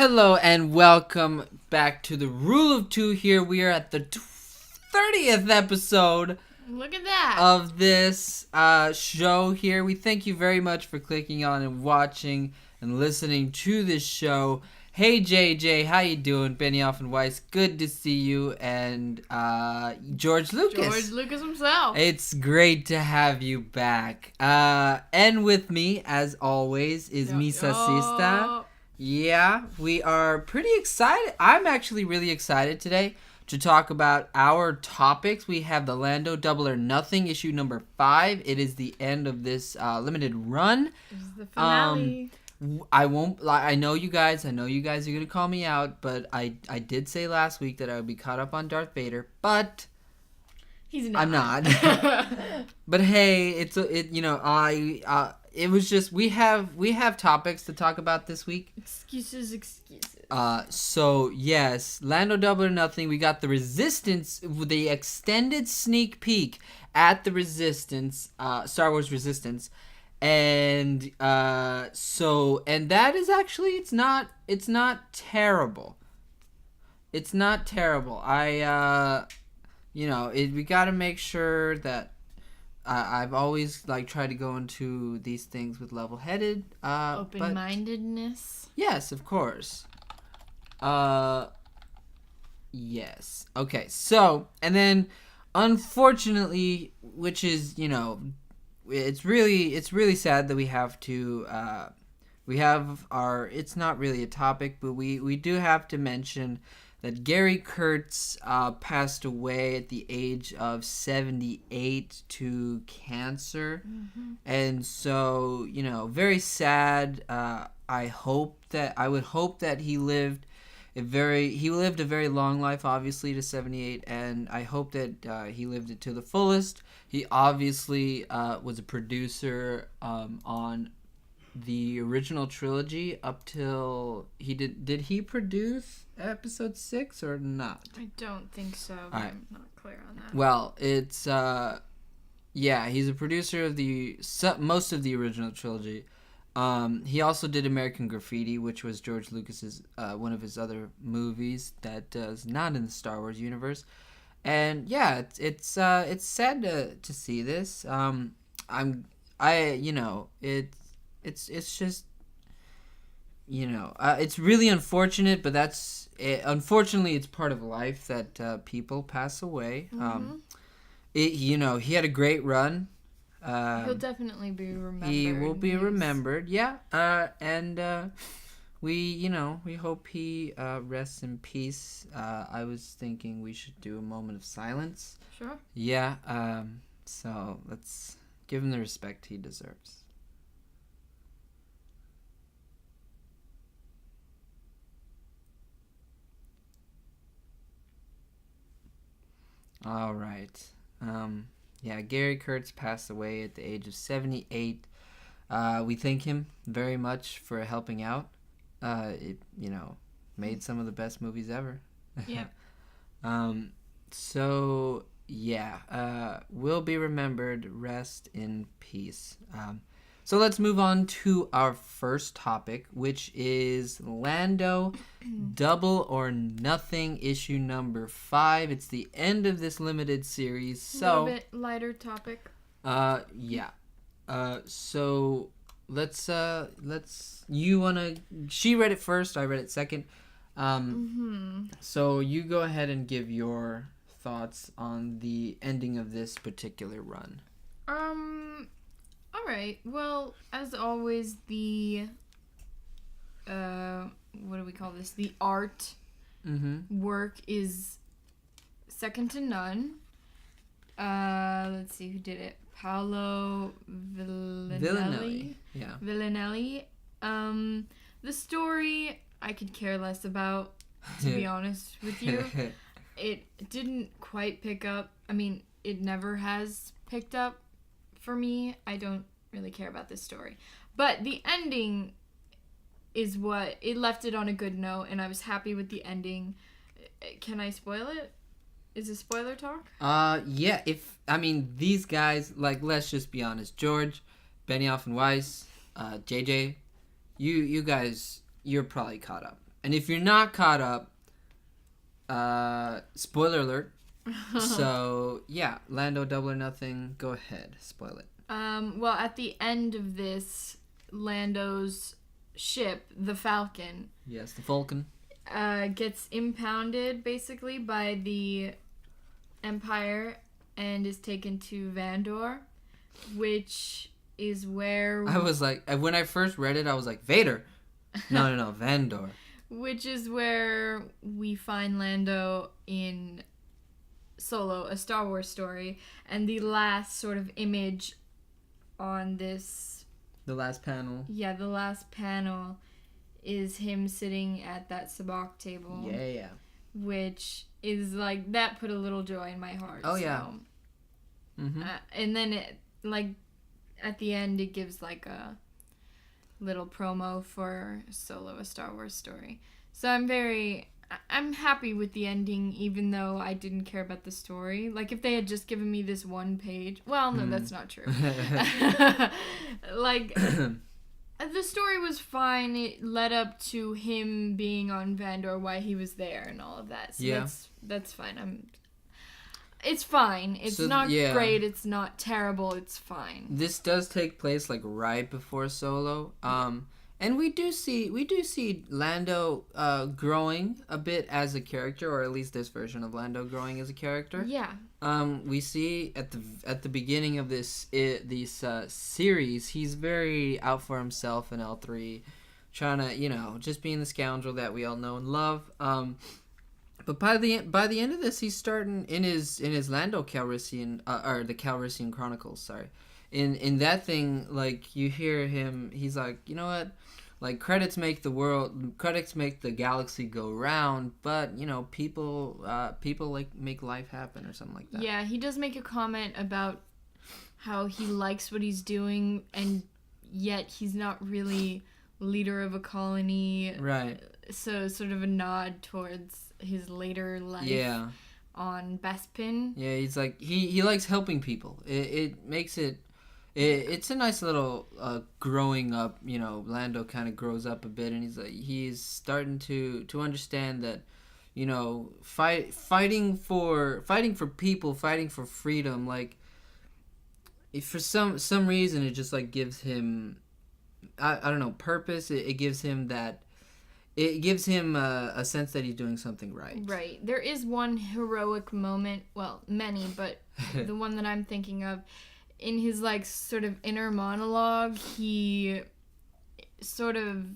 Hello and welcome back to the Rule of Two. Here we are at the 30th episode. Look at that. Of this show here. We thank you very much for clicking on and watching and listening to this show. Hey JJ, how you doing? Benioff and Weiss, good to see you. And George Lucas. George Lucas himself. It's great to have you back. And with me, as always, is Misa Sista. Yeah, we are pretty excited. I'm actually really excited today to talk about our topics. We have the Lando Double or Nothing, issue number 5. It is the end of this limited run. This is the finale. I know you guys are going to call me out, but I did say last week that I would be caught up on Darth Vader, but he's not. I'm not. But hey, it was just we have topics to talk about this week. Excuses. So yes, Lando Double or Nothing. We got the Resistance, the extended sneak peek at the Resistance, Star Wars Resistance, and that is actually it's not terrible. It's not terrible. We got to make sure that. I've always tried to go into these things with level-headed, open-mindedness. Yes, of course. Yes. Okay. So, and then, unfortunately, which is it's really sad that we have to. It's not really a topic, but we do have to mention that Gary Kurtz passed away at the age of 78 to cancer. Mm-hmm. And so, very sad. I would hope that he lived a very long life, obviously, to 78, and I hope that he lived it to the fullest. He obviously was a producer on the original trilogy up till did he produce episode 6 or not? I don't think so. But I'm not clear on that. Well, it's he's a producer of most of the original trilogy. He also did American Graffiti, which was George Lucas's one of his other movies that is not in the Star Wars universe. And yeah, it's sad to see this. It's just, it's really unfortunate, but unfortunately, it's part of life that people pass away. Mm-hmm. He had a great run. He'll definitely be remembered. He will be remembered, yeah. We hope he rests in peace. I was thinking we should do a moment of silence. Sure. Yeah, so let's give him the respect he deserves. All right. Gary Kurtz passed away at the age of 78. We thank him very much for helping out. It made some of the best movies ever. Yeah. Will be remembered. Rest in peace. So let's move on to our first topic, which is Lando Double or Nothing, issue number 5. It's the end of this limited series. So a little bit lighter topic. So let's she read it first, I read it second. So you go ahead and give your thoughts on the ending of this particular run. All right. Well, as always, the what do we call this? The art work is second to none. Let's see who did it. Paolo Villanelli. Yeah. Villanelli. The story I could care less about, to be honest with you. It didn't quite pick up. I mean, it never has picked up for me. I don't really care about this story. But the ending is what... It left it on a good note, and I was happy with the ending. Can I spoil it? Is it spoiler talk? Yeah. These guys, let's just be honest. George, Benioff and Weiss, JJ, you guys, you're probably caught up. And if you're not caught up, spoiler alert. So yeah, Lando Double or Nothing. Go ahead, spoil it. Well, at the end of this, Lando's ship, the Falcon, Yes, the Falcon. gets impounded basically by the Empire and is taken to Vandor, which is where I was like, when I first read it, I was like, Vader. No, Vandor. which is where we find Lando in Solo, A Star Wars Story, and the last sort of image on this, The last panel. yeah, the last panel is him sitting at that sabacc table. Yeah. Which is like, that put a little joy in my heart. Oh, yeah. Mm-hmm. And then it, like, at the end it gives like a little promo for Solo, A Star Wars Story. So I'm happy with the ending, even though I didn't care about the story. Like, if they had just given me this one page, well, no, that's not true. Like, the story was fine. It led up to him being on Vandor, why he was there, and all of that. So Yeah. that's fine. It's fine. It's not great. It's not terrible. It's fine. This does take place like right before Solo. And we do see Lando growing a bit as a character, or at least this version of Lando growing as a character. Yeah. We see at the beginning of this series, he's very out for himself in L3, trying to just being the scoundrel that we all know and love. But by the end of this, he's starting in his Lando Calrissian or the Calrissian Chronicles. Sorry, in that thing, like you hear him, he's like, you know what, like credits make the galaxy go round, but people like make life happen or something like that. Yeah, he does make a comment about how he likes what he's doing, and yet he's not really leader of a colony. Right. So sort of a nod towards his later life on Bespin. Yeah, he's like he likes helping people. It makes it's a nice little growing up. Lando kind of grows up a bit, and he's starting to understand that fighting for people, fighting for freedom. Like, if for some reason it just like gives him I don't know, purpose. It gives him that. It gives him a sense that he's doing something right. Right. There is one heroic moment, well, many, but the one that I'm thinking of, in his, like, sort of inner monologue, he is sort of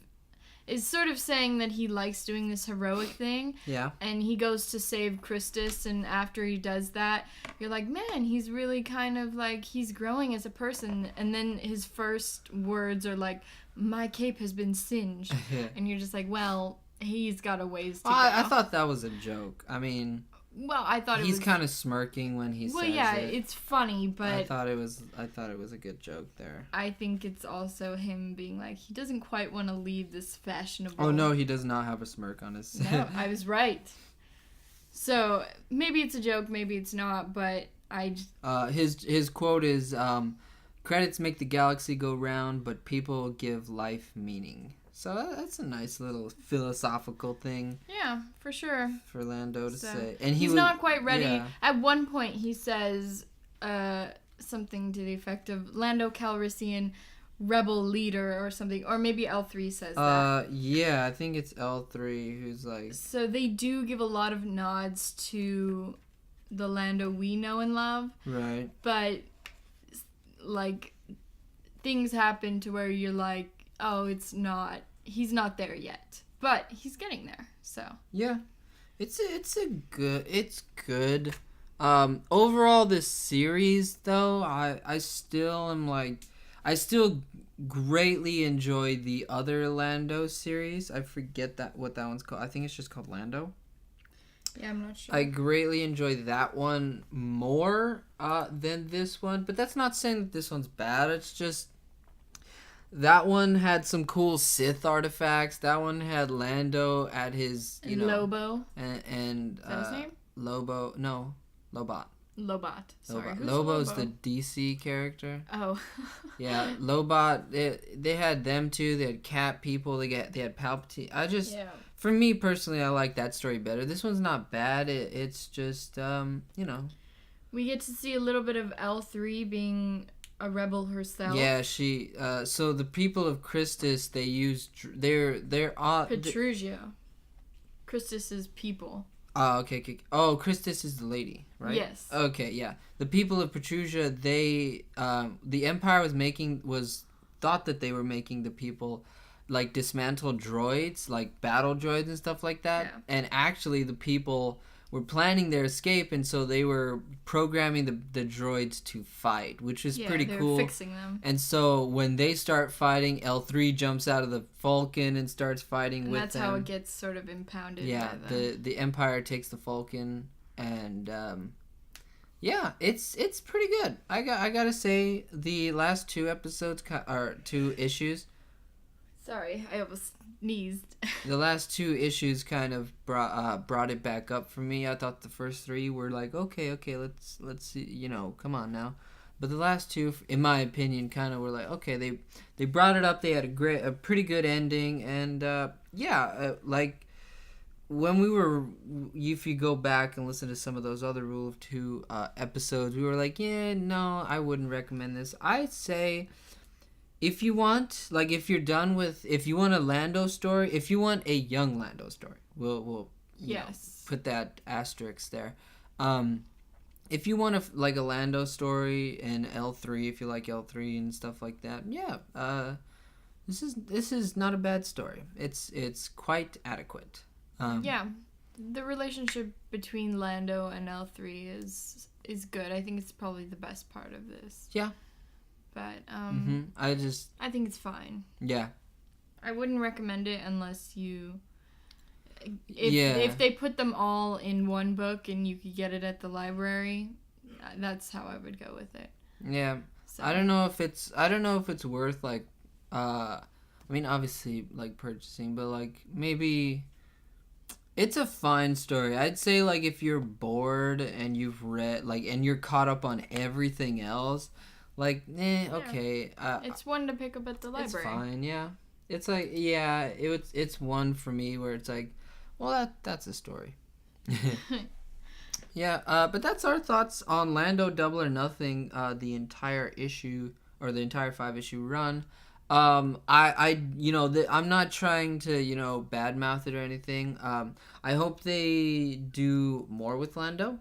saying that he likes doing this heroic thing. Yeah. And he goes to save Christus, and after he does that, you're like, man, he's really kind of, like, he's growing as a person. And then his first words are like, my cape has been singed. And you're just like, well, he's got a ways to go. I thought that was a joke. I mean, well, I thought he's kind of smirking when he says it. Well, yeah, it's funny, but I thought it was a good joke there. I think it's also him being like, he doesn't quite want to leave this fashionable. Oh no, he does not have a smirk on his. No, I was right. So maybe it's a joke, maybe it's not, but his quote is, credits make the galaxy go round, but people give life meaning. So that's a nice little philosophical thing. Yeah, for sure. For Lando to say. And he's not quite ready. Yeah. At one point he says something to the effect of Lando Calrissian, rebel leader or something. Or maybe L3 says that. Yeah, I think it's L3 who's like... So they do give a lot of nods to the Lando we know and love. Right. But, like, things happen to where you're like, oh, he's not there yet, but he's getting there. So yeah, it's good. Overall, this series though, I still greatly enjoy the other Lando series. I forget what that one's called. I think it's just called Lando. Yeah, I'm not sure. I greatly enjoy that one more than this one, but that's not saying that this one's bad. It's just that one had some cool Sith artifacts. That one had Lando at his, Lobo. And is that his name? Lobo. No, Lobot. Lobot. Sorry. Who's Lobo's Lobo? the DC character. Oh. Yeah, Lobot. They had them too. They had cat people. They had Palpatine. For me personally, I like that story better. This one's not bad. It's just We get to see a little bit of L3 being a rebel herself. Yeah, she. So the people of Christus, they use they're Petrugia. Christus's people. Oh, okay. Oh, Christus is the lady, right? Yes. Okay, yeah. The people of Petrugia, they, the Empire thought that they were making the people, like, dismantle droids, like battle droids and stuff like that. Yeah. And actually, the people were planning their escape, and so they were programming the droids to fight, which is pretty cool. They're fixing them. And so when they start fighting, L3 jumps out of the Falcon and starts fighting with them. That's how it gets sort of impounded. Yeah, by them. the Empire takes the Falcon, and yeah, it's pretty good. I gotta say, the last two episodes or 2 issues. Sorry, I almost sneezed. The last 2 issues kind of brought it back up for me. I thought the first 3 were like, okay, let's see, come on now. But the last 2, in my opinion, kind of were like, okay, they brought it up. They had a pretty good ending, and like when if you go back and listen to some of those other Rule of 2 episodes, we were like, yeah, no, I wouldn't recommend this. I'd say, if you want, like, if you want a Lando story, if you want a young Lando story, we'll put that asterisk there. If you want a Lando story and L3, if you like L3 and stuff like that, this is not a bad story. It's quite adequate. The relationship between Lando and L3 is good. I think it's probably the best part of this. Yeah. But I think it's fine. Yeah. I wouldn't recommend it unless if they put them all in one book and you could get it at the library, that's how I would go with it. Yeah. So. I don't know if it's worth, like, I mean, obviously, like, purchasing, but, like, maybe it's a fine story. I'd say, like, if you're bored and you've read, like, and you're caught up on everything else, like, okay. It's one to pick up at the library. It's fine, yeah. It's like, it's one for me where it's like, well, that's a story. Yeah, but that's our thoughts on Lando Double or Nothing, the entire issue, or the entire 5-issue run. I'm not trying to, badmouth it or anything. I hope they do more with Lando.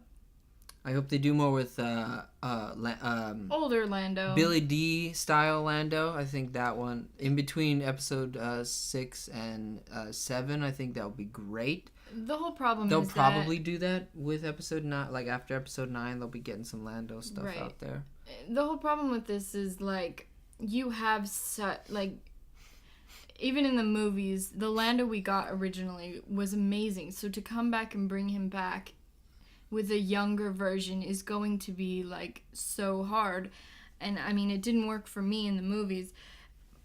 I hope they do more with older Lando, Billy D style Lando. I think that one in between episode 6 and 7. I think that would be great. The whole problem they'll is probably do that with episode 9. Like after episode 9, they'll be getting some Lando stuff out there. The whole problem with this is like you have even in the movies, the Lando we got originally was amazing. So to come back and bring him back with a younger version is going to be like so hard. And I mean, it didn't work for me in the movies,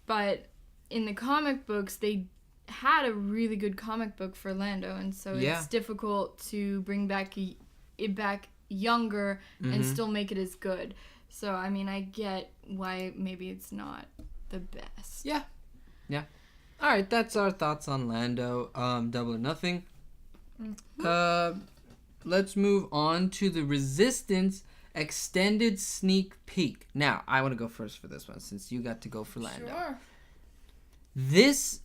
but in the comic books, they had a really good comic book for Lando, and so it's difficult to bring it back younger and still make it as good. So I mean, I get why maybe it's not the best. Yeah. All right, that's our thoughts on Lando Double or Nothing. Let's move on to the Resistance extended sneak peek. Now, I want to go first for this one since you got to go for Lando. Sure. This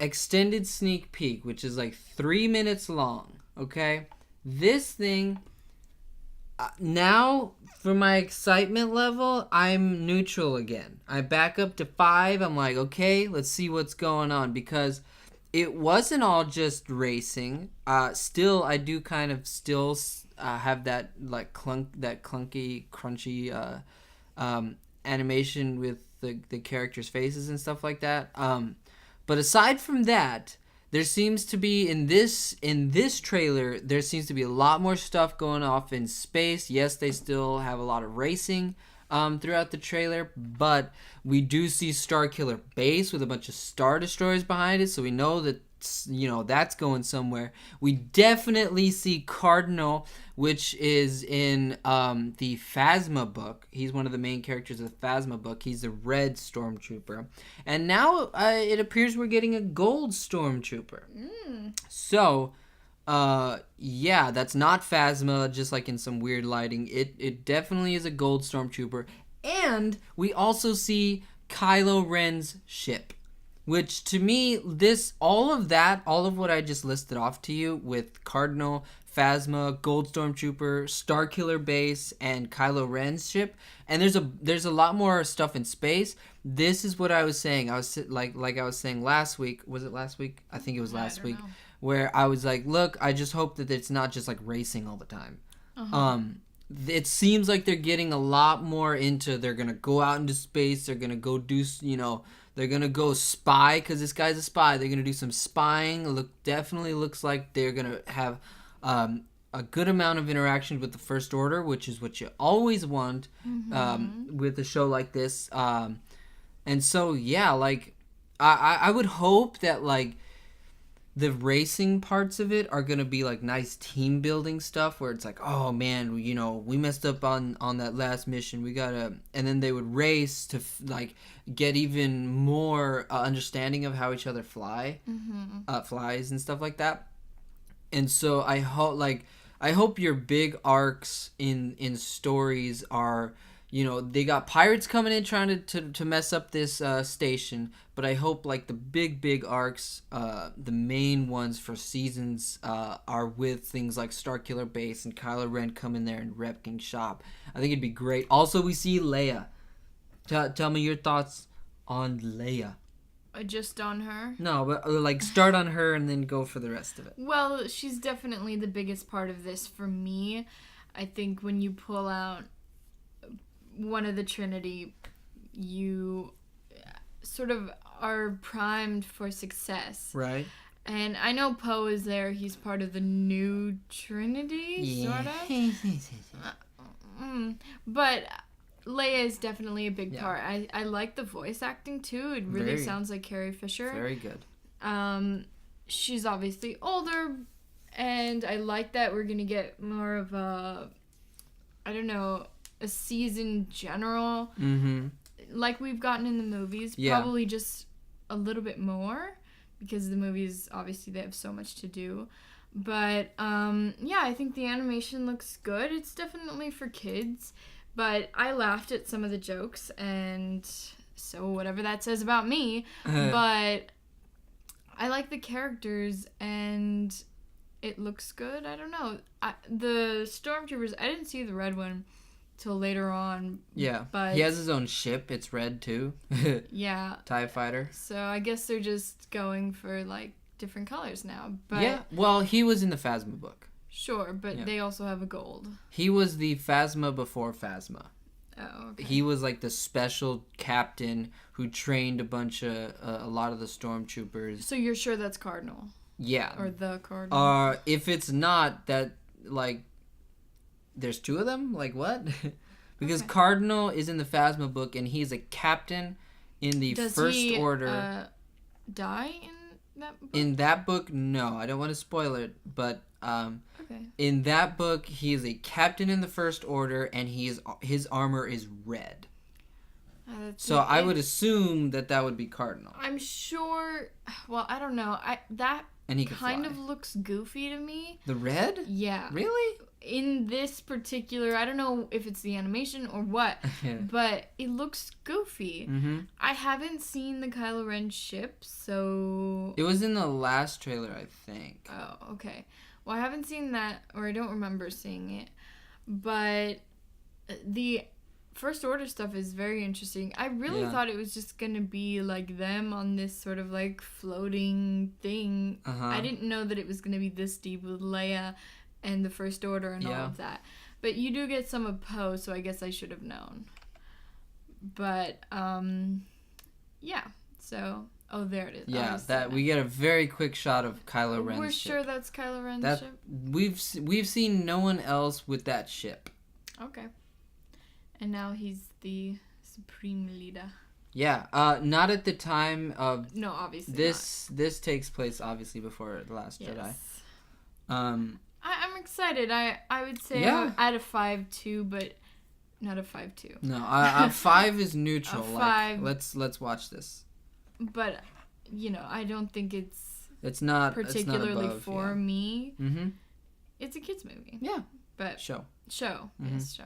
extended sneak peek, which is like 3 minutes long, okay? This thing, now for my excitement level, I'm neutral again. I back up to 5. I'm like, okay, let's see what's going on, because it wasn't all just racing. Still, I do kind of still have that like clunky, crunchy animation with the characters' faces and stuff like that. But aside from that, there seems to be in this trailer, there seems to be a lot more stuff going off in space. Yes, they still have a lot of racing throughout the trailer, but we do see Starkiller Base with a bunch of Star Destroyers behind it, so we know that that's going somewhere. We definitely see Cardinal, which is in the Phasma book. He's one of the main characters of the Phasma book. He's a red stormtrooper. And now it appears we're getting a gold stormtrooper. So, yeah, that's not Phasma, just like in some weird lighting. It definitely is a gold stormtrooper. And we also see Kylo Ren's ship. Which, to me, all of what I just listed off to you with Cardinal, Phasma, Gold Stormtrooper, Starkiller Base, and Kylo Ren's ship, and there's a lot more stuff in space. This is what I was saying. I was like I was saying last week. Was it last week? I think it was last week. Know. Where I was like, look, I just hope that it's not just like racing all the time. It seems like they're getting a lot more into. They're gonna go out into space. They're gonna go do They're going to go spy because this guy's a spy. They're going to do some spying. Definitely looks like they're going to have a good amount of interaction with the First Order, which is what you always want with a show like this. And so, yeah, like, I would hope that, like, the racing parts of it are going to be, like, nice team building stuff where it's like, oh, man, we messed up on that last mission. We got to... And then they would race to, like, get even more understanding of how each other flies and stuff like that. And so I hope your big arcs in stories are... they got pirates coming in trying to mess up this station, but I hope like the big arcs, the main ones for seasons, are with things like Starkiller Base and Kylo Ren coming there and wrecking shop. I think it'd be great. Also, we see Leia. Tell me your thoughts on Leia. Just on her? No, but like start on her and then go for the rest of it. Well, she's definitely the biggest part of this for me. I think when you pull out one of the Trinity, you sort of are primed for success. Right. And I know Poe is there. He's part of the new Trinity, sort of. But Leia is definitely a big part. I like the voice acting, too. It really sounds like Carrie Fisher. Very good. She's obviously older, and I like that we're going to get more of a seasoned general, like we've gotten in the movies. Probably just a little bit more, because the movies, obviously, they have so much to do. But, I think the animation looks good. It's definitely for kids, but I laughed at some of the jokes, and so whatever that says about me. But I like the characters, and it looks good. I don't know. The Stormtroopers, I didn't see the red one till later on. Yeah, but he has his own ship. It's red too. Yeah. TIE fighter. So I guess they're just going for like different colors now. But yeah, well, he was in the Phasma book. Sure, but they also have a gold. He was the Phasma before Phasma. Oh, okay. He was like the special captain who trained a lot of the stormtroopers. So you're sure that's Cardinal? Yeah. Or the Cardinal? If it's not, that, like, there's two of them? Like, what? Because Cardinal is in the Phasma book, and he's a captain in the First Order. Does he die in that book? In that book, no. I don't want to spoil it, but in that book, he is a captain in the First Order, and his armor is red. So I would assume that would be Cardinal. I'm sure. Well, I don't know. And he kind of looks goofy to me. The red? Yeah. Really? In this particular, I don't know if it's the animation or what, but it looks goofy. Mm-hmm. I haven't seen the Kylo Ren ship, so... It was in the last trailer, I think. Oh, okay. Well, I haven't seen that, or I don't remember seeing it, but the First Order stuff is very interesting. I really thought it was just gonna be like them on this sort of like floating thing. I didn't know that it was gonna be this deep with Leia and the First Order and all of that. But you do get some of Poe, so I guess I should have known. But so there it is. Yeah, we get a very quick shot of Kylo Ren's ship. We're sure that's Kylo Ren's ship? We've seen no one else with that ship. Okay. And now he's the supreme leader. Yeah, not at the time of No, obviously this. This takes place obviously before the Last not. Jedi. Yes. I'm excited. I would say Yeah. out of 5-2, but not a 5-2. No, 5 is neutral. A Like 5. let's watch this. But I don't think it's It's not particularly it's not above, for me. Mm-hmm. It's a kids movie. Yeah. But Show. Mm-hmm. Yes, show.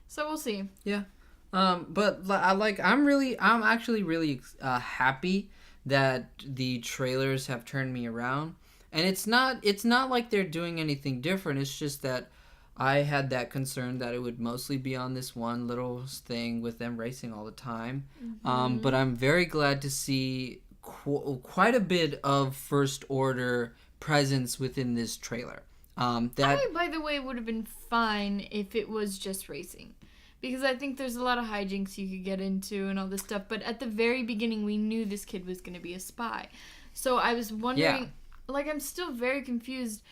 So we'll see. Yeah. But I'm actually really happy that the trailers have turned me around. And it's not like they're doing anything different. It's just that I had that concern that it would mostly be on this one little thing with them racing all the time. Mm-hmm. But I'm very glad to see quite a bit of First Order presence within this trailer. I, by the way, would have been fine if it was just racing. Because I think there's a lot of hijinks you could get into and all this stuff. But at the very beginning, we knew this kid was going to be a spy. So I was wondering, I'm still very confused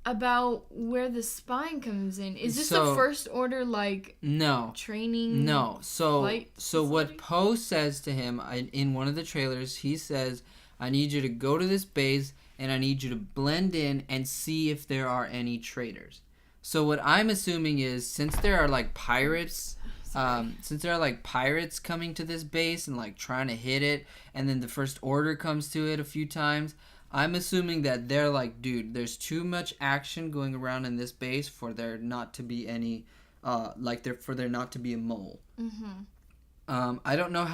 about where the spying comes in. Is this a First Order, no training? No. So facility? What Poe says to him in one of the trailers, he says, I need you to go to this base and I need you to blend in and see if there are any traitors. So what I'm assuming is, since there are pirates, coming to this base and trying to hit it, and then the First Order comes to it a few times, I'm assuming that they're like, dude, there's too much action going around in this base for there not to be any, for there not to be a mole. Mm-hmm. I don't know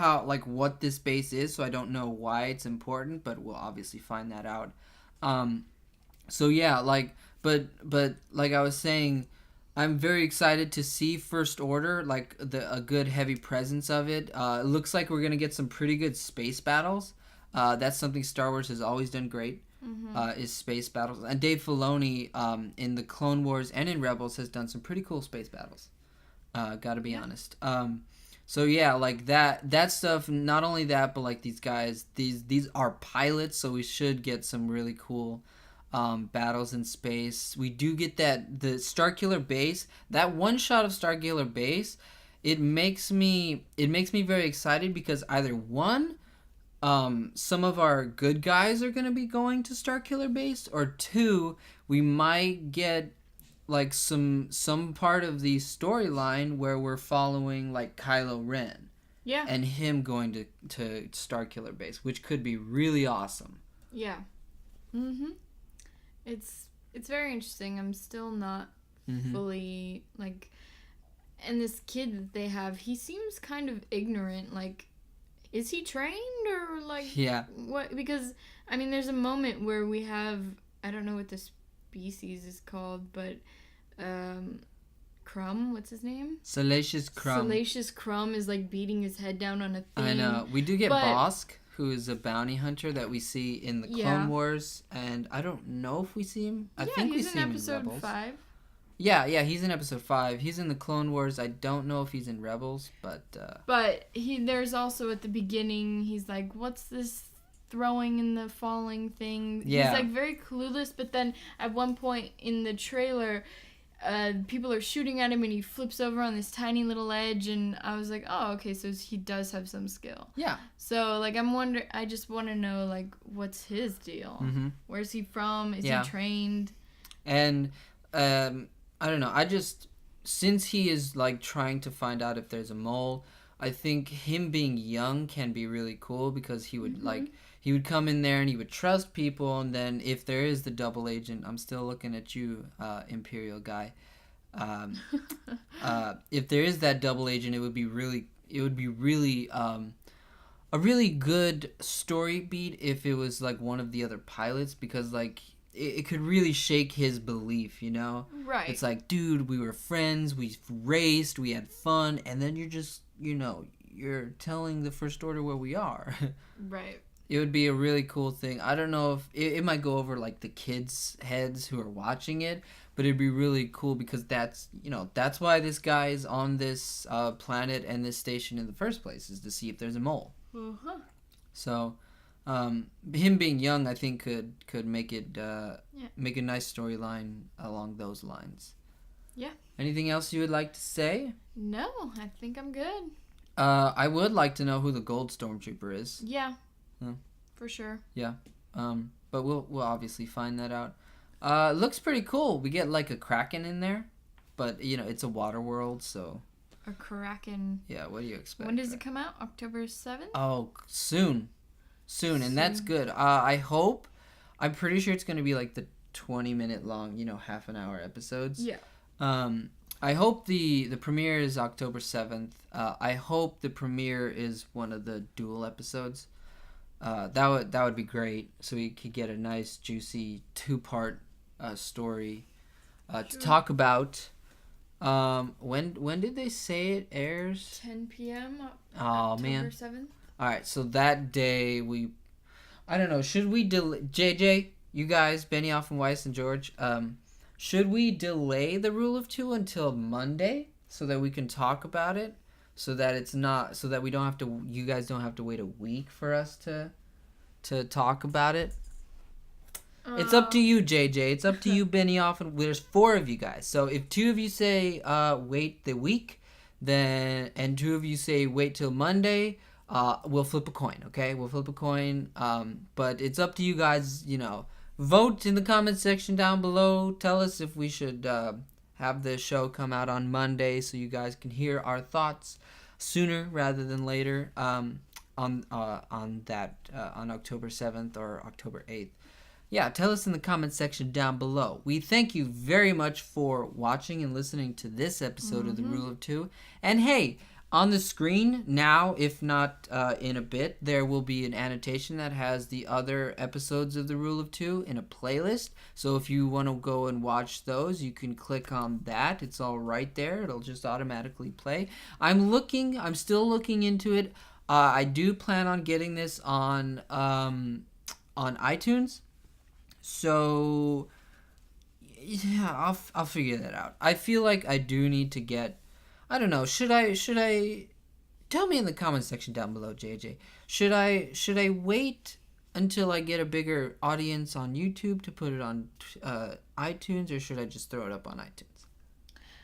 what this base is, so I don't know why it's important, but we'll obviously find that out. So yeah, but like I was saying, I'm very excited to see First Order, a good heavy presence of it. It looks like we're gonna get some pretty good space battles. That's something Star Wars has always done great, is space battles. And Dave Filoni, in the Clone Wars and in Rebels, has done some pretty cool space battles. Gotta be honest. So yeah, that stuff. Not only that, but these guys, these are pilots, so we should get some really cool battles in space. We do get the Starkiller Base. That one shot of Starkiller Base, it makes me very excited because either one, some of our good guys are gonna be going to Starkiller Base, or two, we might get some part of the storyline where we're following Kylo Ren. Yeah. And him going to Starkiller Base, which could be really awesome. Yeah. Mm-hmm. It's very interesting. I'm still not fully and this kid that they have, he seems kind of ignorant. Is he trained or Yeah. what? Because there's a moment where we have, I don't know what the species is called, but Crumb, what's his name? Salacious Crumb. Salacious Crumb is beating his head down on a thing. I know. We do get Bosk, who is a bounty hunter that we see in the Clone Wars, and I don't know if we see him. I think we see him in Rebels. He's in episode 5. Yeah, he's in episode 5. He's in the Clone Wars. I don't know if he's in Rebels, but... But there's also at the beginning, he's like, what's this throwing in the falling thing? Yeah. He's very clueless, but then at one point in the trailer, people are shooting at him and he flips over on this tiny little edge, and I was like, oh, okay, so he does have some skill. Yeah. So I just want to know what's his deal? Mm-hmm. Where's he from? Is he trained? And I don't know, since he is trying to find out if there's a mole, I think him being young can be really cool, because he would he would come in there and he would trust people, and then if there is the double agent, I'm still looking at you, Imperial guy. If there is that double agent, it would be really a really good story beat if it was one of the other pilots, because it could really shake his belief, Right. It's dude, we were friends, we raced, we had fun, and then you're just, you're telling the First Order where we are. Right. It would be a really cool thing. I don't know if it might go over the kids' heads who are watching it, but it'd be really cool, because that's why this guy is on this planet and this station in the first place, is to see if there's a mole. Uh-huh. So, him being young, I think could make it make a nice storyline along those lines. Yeah. Anything else you would like to say? No, I think I'm good. I would like to know who the gold stormtrooper is. Yeah. Hmm. For sure. Yeah. But we'll obviously find that out. It looks pretty cool. We get like a Kraken in there, but it's a water world, so. A Kraken. Yeah. What do you expect? When does it come out? October 7th? Oh, soon, and that's good. I'm pretty sure it's gonna be like the 20-minute long, half an hour episodes. Yeah. I hope the premiere is October 7th. I hope the premiere is one of the dual episodes. That would be great. So we could get a nice juicy 2-part story to talk about. When did they say it airs? 10 p.m. Oh man. October 7th. All right. So that day I don't know. Should we delay? JJ, you guys, Benioff and Weiss and George. Should we delay the Rule of Two until Monday so that we can talk about it? So that you guys don't have to wait a week for us to talk about it. It's up to you, JJ. It's up to you, Benioff. And there's 4 of you guys. So if 2 of you say wait the week, and 2 of you say wait till Monday, we'll flip a coin. Okay, we'll flip a coin. But it's up to you guys. Vote in the comment section down below. Tell us if we should have the show come out on Monday so you guys can hear our thoughts sooner rather than later on October 7th or October 8th. Yeah, tell us in the comment section down below. We thank you very much for watching and listening to this episode of The Rule of Two. And hey, on the screen now, if not in a bit, there will be an annotation that has the other episodes of The Rule of Two in a playlist. So if you want to go and watch those, you can click on that. It's all right there. It'll just automatically play. I'm still looking into it. I do plan on getting this on iTunes. So yeah, I'll figure that out. I feel like I do need to get. I don't know. Should I? Tell me in the comment section down below, JJ. Should I wait until I get a bigger audience on YouTube to put it on iTunes, or should I just throw it up on iTunes?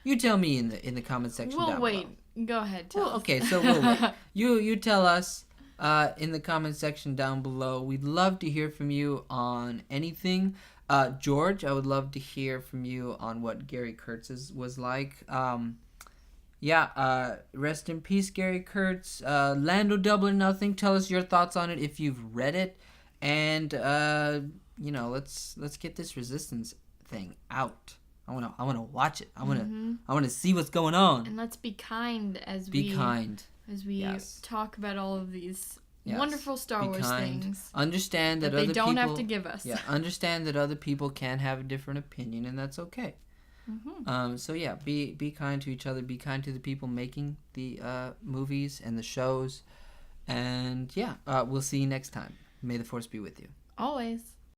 You tell me in the comment section down below. We'll wait. Go ahead. Tell us. Okay, so we'll wait. You tell us in the comment section down below. We'd love to hear from you on anything. George, I would love to hear from you on what Gary Kurtz was like. Rest in peace, Gary Kurtz. Lando Double or Nothing. Tell us your thoughts on it if you've read it, and let's get this Resistance thing out. I wanna watch it. I wanna see what's going on. And let's be kind as we Yes. talk about all of these wonderful Star Wars things. Understand that they don't have to give us. Yeah, understand that other people can have a different opinion, and that's okay. So yeah, be kind to each other. Be kind to the people making the movies and the shows, and we'll see you next time. May the Force be with you. Always.